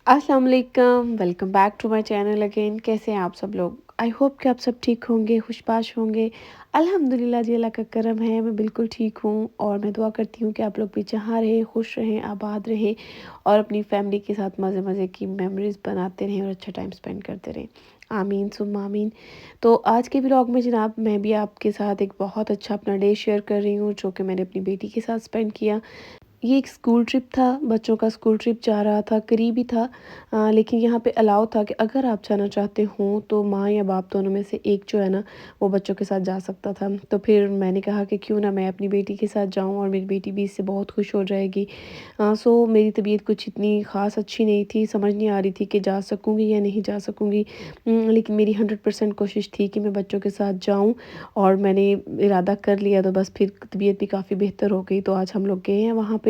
अस्सलाम वालेकुम, welcome back to my channel again. कैसे हैं आप सब लोग? आई होप कि आप सब ठीक होंगे, खुशबाश होंगे। अल्हम्दुलिल्लाह जी, अल्लाह का करम है, मैं बिल्कुल ठीक हूँ और मैं दुआ करती हूँ कि आप लोग भी जहाँ रहें, खुश रहें, आबाद रहें और अपनी फैमिली के साथ मज़े मज़े की मेमोरीज़ बनाते रहें और अच्छा टाइम स्पेंड करते रहें। आमीन सुम्मा आमीन। तो आज के व्लॉग में जनाब मैं भी आपके साथ एक बहुत अच्छा अपना डे शेयर कर रही हूँ, जो कि मैंने अपनी बेटी के साथ स्पेंड किया। ये एक स्कूल ट्रिप था, बच्चों का स्कूल ट्रिप जा रहा था, करीबी था। लेकिन यहाँ पे अलाउ था कि अगर आप जाना चाहते हो तो माँ या बाप दोनों में से एक जो है ना, वो बच्चों के साथ जा सकता था। तो फिर मैंने कहा कि क्यों ना मैं अपनी बेटी के साथ जाऊँ और मेरी बेटी भी इससे बहुत खुश हो जाएगी। सो मेरी तबीयत कुछ इतनी ख़ास अच्छी नहीं थी, समझ नहीं आ रही थी कि जा सकूँगी या नहीं जा सकूँगी। लेकिन मेरी 100% कोशिश थी कि मैं बच्चों के साथ जाऊँ और मैंने इरादा कर लिया, तो बस फिर तबीयत भी काफ़ी बेहतर हो गई। तो आज हम लोग गए हैं वहाँ पे।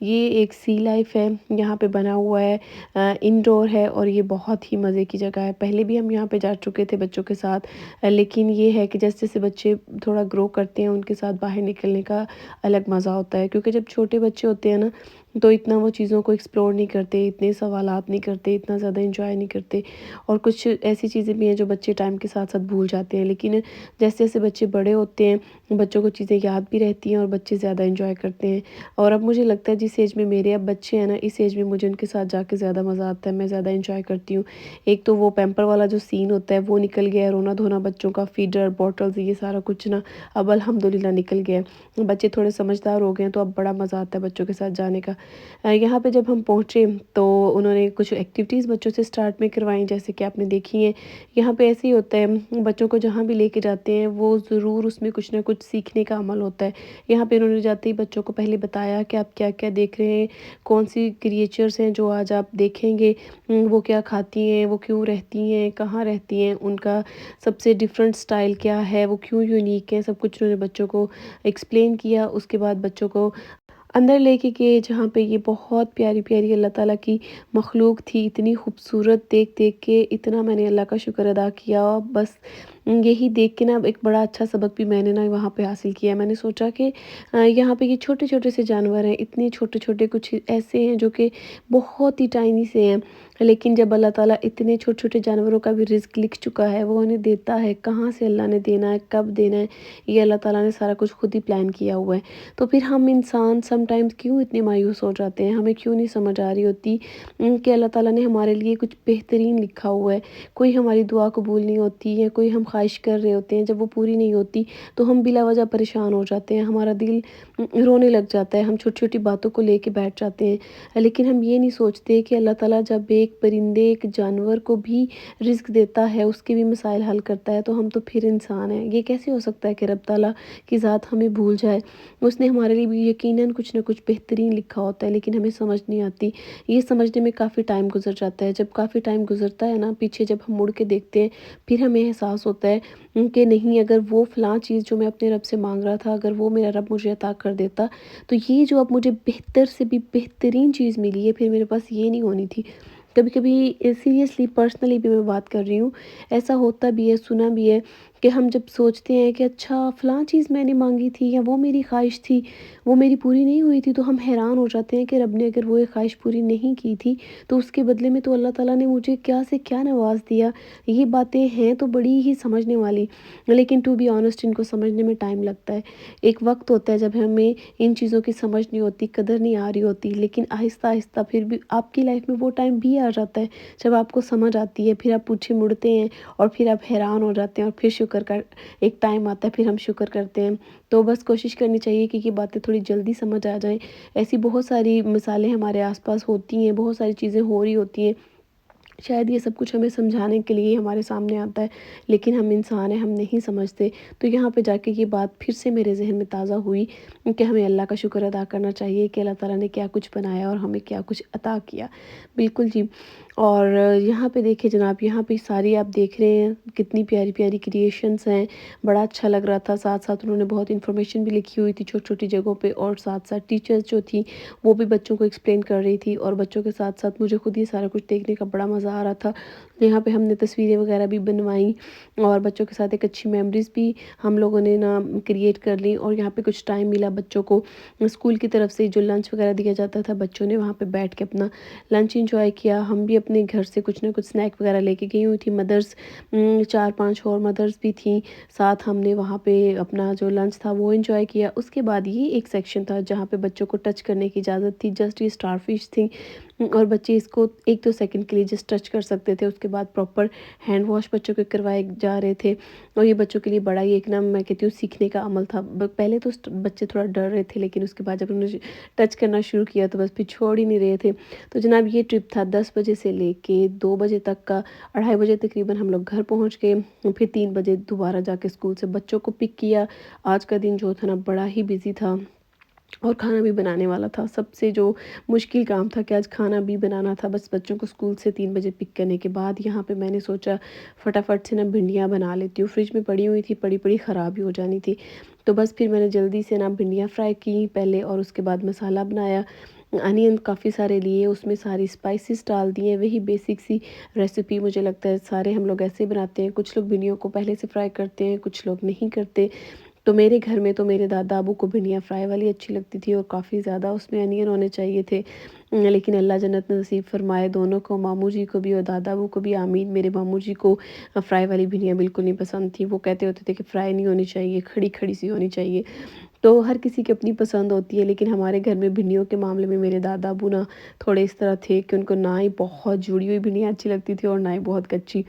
ये एक सी लाइफ है, यहाँ पे बना हुआ है, इंडोर है और ये बहुत ही मज़े की जगह है। पहले भी हम यहाँ पे जा चुके थे बच्चों के साथ। लेकिन ये है कि जैसे जैसे बच्चे थोड़ा ग्रो करते हैं, उनके साथ बाहर निकलने का अलग मज़ा होता है, क्योंकि जब छोटे बच्चे होते हैं ना, तो इतना वो चीज़ों को एक्सप्लोर नहीं करते, इतने सवालात नहीं करते, इतना ज़्यादा इंजॉय नहीं करते। और कुछ ऐसी चीज़ें भी हैं जो बच्चे टाइम के साथ साथ भूल जाते हैं। लेकिन जैसे जैसे बच्चे बड़े होते हैं, बच्चों को चीज़ें याद भी रहती हैं और बच्चे ज़्यादा इंजॉय करते हैं। और अब मुझे लगता है जिस एज में मेरे अब बच्चे हैं ना, इस एज में मुझे उनके साथ जाके ज़्यादा मज़ा आता है, मैं ज़्यादा इंजॉय करती हूँ। एक तो वो पैम्पर वाला जो सीन होता है वो निकल गया है, रोना धोना बच्चों का, फीडर बॉटल्स ये सारा कुछ ना अब अल्हम्दुलिल्लाह निकल गया है। बच्चे थोड़े समझदार हो गए हैं, तो अब बड़ा मज़ा आता है बच्चों के साथ जाने का। यहाँ पे जब हम पहुँचे तो उन्होंने कुछ एक्टिविटीज़ बच्चों से स्टार्ट में करवाई, जैसे कि आपने देखी हैं। यहाँ पे ऐसे ही होता है, बच्चों को जहाँ भी लेके जाते हैं वो ज़रूर उसमें कुछ ना कुछ सीखने का अमल होता है। यहाँ पे उन्होंने जाते ही बच्चों को पहले बताया कि आप क्या-क्या देख रहे हैं, कौन-सी क्रिएचर्स हैं जो आज आप देखेंगे, वो क्या खाती हैं, वो क्यों रहती हैं, कहाँ रहती हैं, उनका सबसे डिफरेंट स्टाइल क्या है, वो क्यों यूनिक है, सब कुछ उन्होंने बच्चों को एक्सप्लेन किया। उसके बाद बच्चों को अंदर लेके गए, जहाँ पे ये बहुत प्यारी-प्यारी अल्लाह ताला की मखलूक थी, इतनी खूबसूरत देख-देख के इतना मैंने अल्लाह का शुक्र अदा किया। बस यही देख के ना एक बड़ा अच्छा सबक भी मैंने ना वहाँ पे हासिल किया। मैंने सोचा कि यहाँ पे ये छोटे-छोटे से जानवर हैं, इतने छोटे-छोटे कुछ ऐसे हैं जो कि बहुत ही टाइनी से हैं। लेकिन जब अल्लाह ताला इतने छोटे-छोटे जानवरों का भी रिज़्क लिख चुका है, वो उन्हें देता है, कहाँ से अल्लाह ने देना है, कब देना है, ये अल्लाह ताला ने सारा कुछ खुद ही प्लान किया हुआ है। तो फिर हम इंसान समटाइम्स क्यों इतने मायूस हो जाते हैं, हमें क्यों नहीं समझ आ रही होती कि अल्लाह ताला ने हमारे लिए कुछ बेहतरीन लिखा हुआ है। कोई हमारी दुआ कबूल नहीं होती है, कोई हम ख्वाहिश कर रहे होते हैं, जब वो पूरी नहीं होती तो हम बिला वजह परेशान हो जाते हैं, हमारा दिल रोने लग जाता है, हम छोटी-छोटी बातों को लेके बैठ जाते हैं। लेकिन हम ये नहीं सोचते कि अल्लाह ताला जब एक परिंदे, एक जानवर को भी रिज़्क देता है, उसके भी मसाइल हल करता है, तो हम तो फिर इंसान हैं। ये कैसे हो सकता है कि रब ताला की ज़ात हमें भूल जाए? उसने हमारे लिए भी यकीनन कुछ ना कुछ बेहतरीन लिखा होता है, लेकिन हमें समझ नहीं आती। ये समझने में काफ़ी टाइम गुज़र जाता है। जब काफ़ी टाइम गुज़रता है ना, पीछे जब हम मुड़ के देखते हैं, फिर हमें एहसास होता है कि नहीं, अगर वो फ़लाँ चीज़ जो मैं अपने रब से माँग रहा था, अगर वो मेरा रब मुझे अता कर देता, तो ये जो अब मुझे बेहतर से भी बेहतरीन चीज़ मिली है, फिर मेरे पास ये नहीं होनी थी। कभी-कभी सीरियसली पर्सनली भी मैं बात कर रही हूँ, ऐसा होता भी है, सुना भी है कि हम जब सोचते हैं कि अच्छा फ़लाँ चीज़ मैंने माँगी थी या वो मेरी ख़्वाहिश थी, वो मेरी पूरी नहीं हुई थी, तो हम हैरान हो जाते हैं कि रब ने अगर वो एक ख़्वाहिश पूरी नहीं की थी, तो उसके बदले में तो अल्लाह ताला ने मुझे क्या से क्या नवाज़ दिया। ये बातें हैं तो बड़ी ही समझने वाली, लेकिन टू बी ऑनेस्ट इनको समझने में टाइम लगता है। एक वक़्त होता है जब हमें इन चीज़ों की समझ नहीं होती, कदर नहीं आ रही होती, लेकिन आहिस्ता-आहिस्ता फिर भी आपकी लाइफ़ में वो टाइम भी आ जाता है, जब आपको समझ आती है, फिर आप पीछे मुड़ते हैं और फिर आप हैरान हो जाते हैं और फिर शुक्र का एक टाइम आता है, फिर हम शुक्र करते हैं। तो बस कोशिश करनी चाहिए कि ये बातें थोड़ी जल्दी समझ आ जाएँ। ऐसी बहुत सारी मिसालें हमारे आस-पास होती हैं, बहुत सारी चीज़ें हो रही होती हैं। शायद ये सब कुछ हमें समझाने के लिए हमारे सामने आता है, लेकिन हम इंसान हैं, हम नहीं समझते। तो यहाँ पे जाके ये बात फिर से मेरे ज़हन में ताज़ा हुई कि हमें अल्लाह का शुक्र अदा करना चाहिए कि अल्लाह ताला ने क्या कुछ बनाया और हमें क्या कुछ अता किया। बिल्कुल जी। और यहाँ पे देखिए जनाब, यहाँ पे सारी आप देख रहे हैं कितनी प्यारी-प्यारी क्रिएशंस हैं, बड़ा अच्छा लग रहा था। साथ-साथ उन्होंने बहुत इन्फॉर्मेशन भी लिखी हुई थी छोटी-छोटी जगहों पे, और साथ-साथ टीचर्स जो थी वो भी बच्चों को एक्सप्लेन कर रही थी, और बच्चों के साथ-साथ मुझे खुद ही सारा कुछ देखने का बड़ा मज़ा आ रहा था। यहाँ पे हमने तस्वीरें वगैरह भी बनवाई और बच्चों के साथ एक अच्छी मेमोरीज़ भी हम लोगों ने ना क्रिएट कर ली। और यहाँ पे कुछ टाइम मिला बच्चों को, स्कूल की तरफ से जो लंच वगैरह दिया जाता था, बच्चों ने वहाँ पे बैठ के अपना लंच एंजॉय किया। हम भी اپنے گھر سے کچھ نہ کچھ اسنیک وغیرہ لے کے گئی ہوئی تھی. مدرس 4-5 اور مدرس بھی تھیں ساتھ. ہم نے وہاں پہ اپنا جو لنچ تھا وہ انجوائے کیا. اس کے بعد یہ ایک سیکشن تھا جہاں پہ بچوں کو ٹچ کرنے کی اجازت تھی. جسٹ یہ اسٹار فش تھی اور بچے اس کو 1-2 سیکنڈ کے لیے جسٹ ٹچ کر سکتے تھے. اس کے بعد پراپر ہینڈ واش بچوں کے کروائے جا رہے تھے اور یہ بچوں کے لیے بڑا ہی ایک نا میں کہتی ہوں سیکھنے کا عمل تھا. پہلے تو بچے تھوڑا ڈر رہے تھے لیکن اس کے بعد جب انہوں نے ٹچ کرنا شروع کیا تو بس پھر چھوڑ ہی نہیں رہے تھے. تو جناب یہ ٹرپ تھا 10 بجے سے لے کے 2 بجے تک کا. 2:30 بجے تقریباً ہم لوگ گھر پہنچ گئے. پھر 3 بجے دوبارہ جا کے اسکول سے بچوں کو پک کیا. آج کا دن جو تھا نا بڑا ہی بزی تھا اور کھانا بھی بنانے والا تھا. سب سے جو مشکل کام تھا کہ آج کھانا بھی بنانا تھا. بس بچوں کو اسکول سے 3 بجے پک کرنے کے بعد یہاں پہ میں نے سوچا فٹافٹ سے نا بھنڈیاں بنا لیتی ہوں. فریج میں پڑی ہوئی تھی, پڑی خراب ہی ہو جانی تھی. تو بس پھر میں نے جلدی سے نا بھنڈیاں فرائی کی پہلے اور اس کے بعد مسالہ بنایا. انین کافی سارے لیے, اس میں ساری اسپائسز ڈال دیے. وہی بیسک سی ریسیپی مجھے لگتا ہے سارے ہم لوگ ایسے بناتے ہیں. کچھ لوگ بھنڈیوں کو پہلے سے فرائی کرتے ہیں, کچھ لوگ نہیں کرتے. تو میرے گھر میں تو میرے دادا ابو کو بھنڈیاں فرائی والی اچھی لگتی تھی اور کافی زیادہ اس میں انین ہونے چاہیے تھے. لیکن اللہ جنت نصیب فرمائے دونوں کو, ماموں جی کو بھی اور دادا ابو کو بھی آمین. میرے ماموں جی کو فرائی والی بھنڈیاں بالکل نہیں پسند تھی. وہ کہتے ہوتے تھے کہ فرائی نہیں ہونی چاہیے, کھڑی سی ہونی چاہیے. تو ہر کسی کی اپنی پسند ہوتی ہے. لیکن ہمارے گھر میں بھنڈیوں کے معاملے میں میرے دادا ابو نا تھوڑے اس طرح تھے کہ ان کو نہ ہی بہت جڑی ہوئی بھنڈیاں اچھی لگتی تھی اور نہ ہی بہت کچی.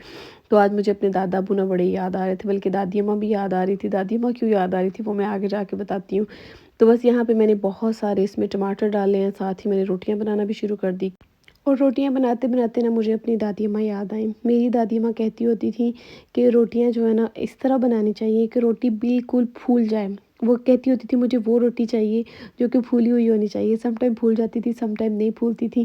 تو آج مجھے اپنے دادا ابو نا بڑے یاد آ رہے تھے, بلکہ دادی اماں بھی یاد آ رہی تھی. دادی اماں کیوں یاد آ رہی تھی وہ میں آگے جا کے بتاتی ہوں. تو بس یہاں پہ میں نے بہت سارے اس میں ٹماٹر ڈالے ہیں, ساتھ ہی میں نے روٹیاں بنانا بھی شروع کر دی. اور روٹیاں بناتے بناتے نا مجھے اپنی دادی اماں یاد آئیں. میری دادی اماں کہتی ہوتی تھیں کہ روٹیاں جو ہے نا اس طرح بنانی چاہیے کہ روٹی بالکل پھول جائے. وہ کہتی ہوتی تھی مجھے وہ روٹی چاہیے جو کہ پھولی ہوئی ہونی چاہیے. سم ٹائم پھول جاتی تھی, سم ٹائم نہیں پھولتی تھی.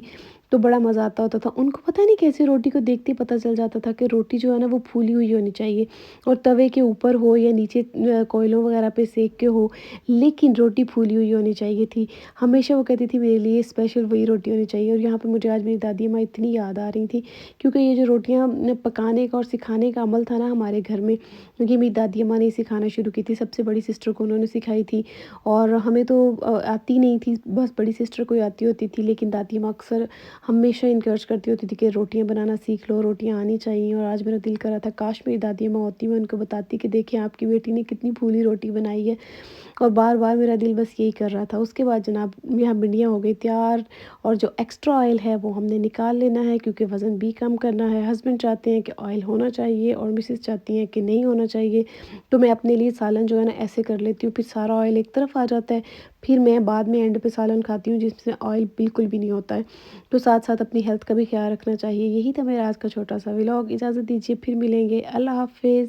تو بڑا مزہ آتا ہوتا تھا. ان کو پتہ نہیں کیسے روٹی کو دیکھتے پتہ چل جاتا تھا کہ روٹی جو ہے نا وہ پھولی ہوئی ہونی چاہیے اور توے کے اوپر ہو یا نیچے کوئلوں وغیرہ پہ سیک کے ہو, لیکن روٹی پھولی ہوئی ہونی چاہیے تھی. ہمیشہ وہ کہتی تھی میرے لیے اسپیشل وہی روٹی ہونی چاہیے. اور یہاں پہ مجھے آج میری دادی اماں اتنی یاد آ رہی تھی کیونکہ یہ جو روٹیاں پکانے کا اور سکھانے کا عمل تھا نا ہمارے گھر میں, یہ میری دادی اماں نے سکھانا شروع کی تھی. سب سے بڑی سسٹر کو انہوں نے سکھائی تھی اور ہمیں تو آتی نہیں تھی, بس بڑی سسٹر کو آتی ہوتی تھی. لیکن دادی اماں اکثر ہمیشہ انکریج کرتی ہوتی تھی کہ روٹیاں بنانا سیکھ لو, روٹیاں آنی چاہیے. اور آج میرا دل کر رہا تھا کاش میری دادی اماں ہوتی, میں ان کو بتاتی کہ دیکھیں آپ کی بیٹی نے کتنی پھولی روٹی بنائی ہے. اور بار بار میرا دل بس یہی کر رہا تھا. اس کے بعد جناب یہاں بھنڈیاں ہو گئی تیار اور جو ایکسٹرا آئل ہے وہ ہم نے نکال لینا ہے کیونکہ وزن بھی کم کرنا ہے. ہسبینڈ چاہتے ہیں کہ آئل ہونا چاہیے اور مسز چاہتی ہیں کہ نہیں ہونا چاہیے. تو میں اپنے لیے سالن جو ہے نا ایسے کر لیتی ہوں, پھر سارا آئل ایک طرف آ جاتا ہے. پھر میں بعد میں اینڈ پہ سالن کھاتی ہوں جس میں آئل بالکل بھی نہیں ہوتا ہے. تو ساتھ ساتھ اپنی ہیلتھ کا بھی خیال رکھنا چاہیے. یہی تھا میرا آج کا چھوٹا سا ولاگ. اجازت دیجیے, پھر ملیں گے. اللہ حافظ.